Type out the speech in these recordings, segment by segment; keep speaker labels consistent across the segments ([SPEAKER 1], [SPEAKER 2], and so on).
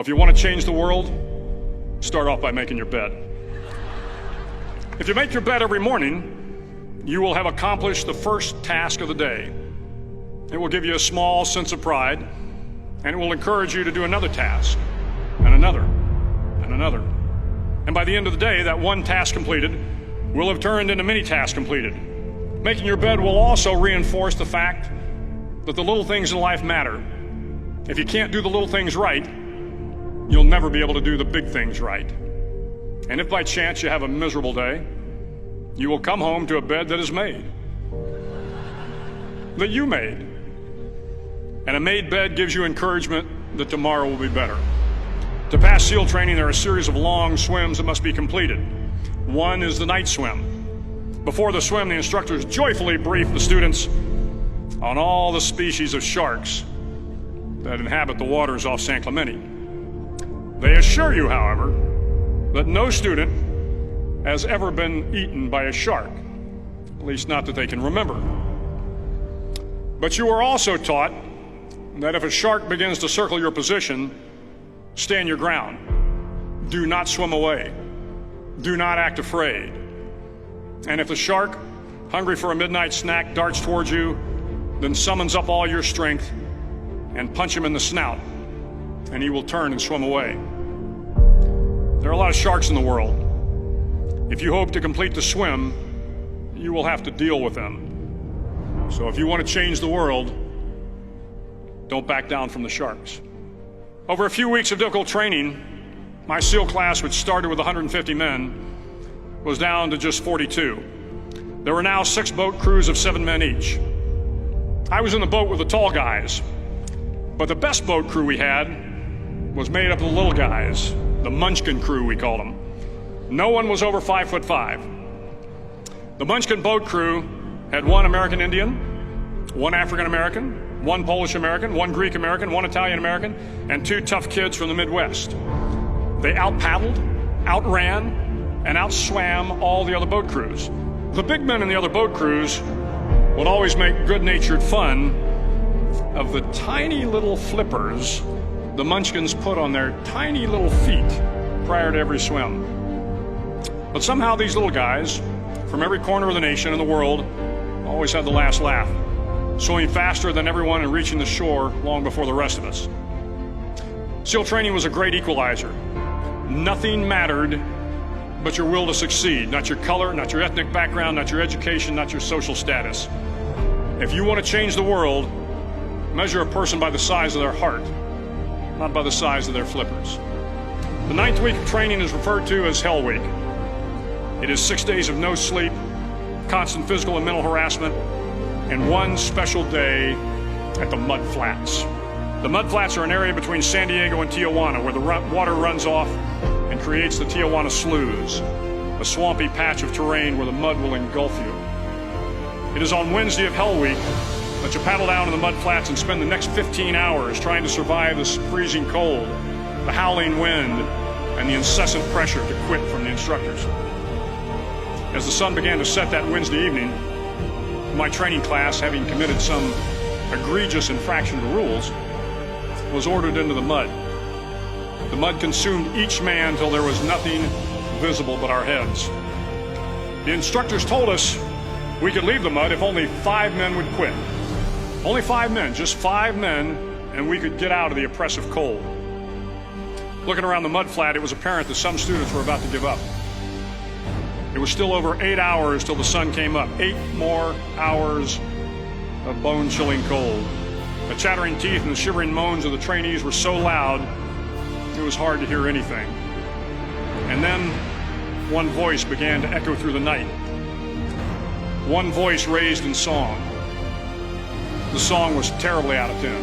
[SPEAKER 1] If you want to change the world, start off by making your bed. If you make your bed every morning, you will have accomplished the first task of the day. It will give you a small sense of pride, and it will encourage you to do another task, and another, and another. And by the end of the day, that one task completed will have turned into many tasks completed. Making your bed will also reinforce the fact that the little things in life matter. If you can't do the little things right, you'll never be able to do the big things right. And if by chance you have a miserable day, you will come home to a bed that is made, that you made. And a made bed gives you encouragement that tomorrow will be better. To pass SEAL training, there are a series of long swims that must be completed. One is the night swim. Before the swim, the instructors joyfully brief the students on all the species of sharks that inhabit the waters off San Clemente. They assure you, however, that no student has ever been eaten by a shark, at least not that they can remember. But you are also taught that if a shark begins to circle your position, stand your ground. Do not swim away. Do not act afraid. And if the shark, hungry for a midnight snack, darts towards you, then summons up all your strength and punch him in the snout, and he will turn and swim away. There are a lot of sharks in the world. If you hope to complete the swim, you will have to deal with them. So if you want to change the world, don't back down from the sharks. Over a few weeks of difficult training, my SEAL class, which started with 150 men, was down to just 42. There were now 6 boat crews of 7 men each. I was in the boat with the tall guys, but the best boat crew we had was made up of the little guys, the Munchkin crew, we called them. No one was over 5'5". The Munchkin boat crew had 1 American Indian, 1 African American, 1 Polish American, 1 Greek American, 1 Italian American, and 2 tough kids from the Midwest. They out-paddled, outran, and outswam all the other boat crews. The big men in the other boat crews would always make good-natured fun of the tiny little flippers the Munchkins put on their tiny little feet prior to every swim. But somehow these little guys from every corner of the nation and the world always had the last laugh, swimming faster than everyone and reaching the shore long before the rest of us. SEAL training was a great equalizer. Nothing mattered but your will to succeed, not your color, not your ethnic background, not your education, not your social status. If you want to change the world, measure a person by the size of their heart, not by the size of their flippers. The 9th week of training is referred to as Hell Week. It is 6 days of no sleep, constant physical and mental harassment, and 1 special day at the Mud Flats. The Mud Flats are an area between San Diego and Tijuana where the water runs off and creates the Tijuana Sloughs, a swampy patch of terrain where the mud will engulf you. It is on Wednesday of Hell Week that you paddle down to the Mud Flats and spend the next 15 hours trying to survive the freezing cold, the howling wind, and the incessant pressure to quit from the instructors. As the sun began to set that Wednesday evening, my training class, having committed some egregious infraction of the rules, was ordered into the mud. The mud consumed each man till there was nothing visible but our heads. The instructors told us we could leave the mud if only 5 men would quit. Only 5 men, just 5 men, and we could get out of the oppressive cold. Looking around the mud flat, it was apparent that some students were about to give up. It was still over 8 hours till the sun came up. 8 more hours of bone-chilling cold. The chattering teeth and the shivering moans of the trainees were so loud, it was hard to hear anything. And then one voice began to echo through the night. One voice raised in song. The song was terribly out of tune,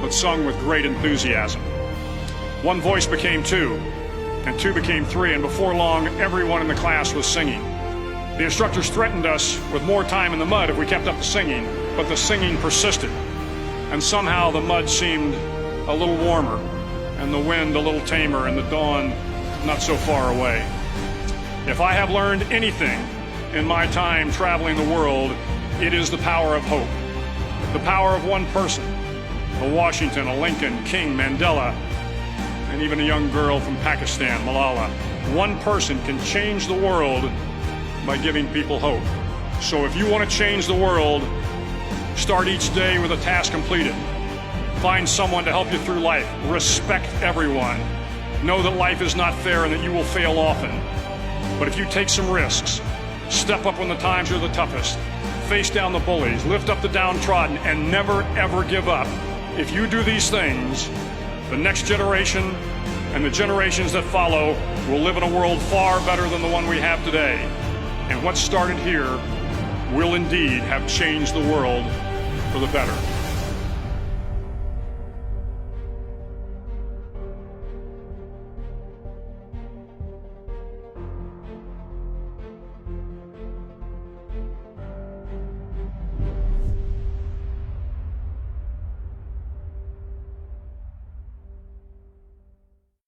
[SPEAKER 1] but sung with great enthusiasm. One voice became 2, and 2 became 3, and before long, everyone in the class was singing. The instructors threatened us with more time in the mud if we kept up the singing, but the singing persisted, and somehow the mud seemed a little warmer, and the wind a little tamer, and the dawn not so far away. If I have learned anything in my time traveling the world, it is the power of hope. The power of one person, a Washington, a Lincoln, King, Mandela, and even a young girl from Pakistan, Malala. One person can change the world by giving people hope. So if you want to change the world, start each day with a task completed. Find someone to help you through life. Respect everyone. Know that life is not fair and that you will fail often. But if you take some risks, step up when the times are the toughest, face down the bullies, lift up the downtrodden, and never ever give up. If you do these things, the next generation and the generations that follow will live in a world far better than the one we have today. And what started here will indeed have changed the world for the better.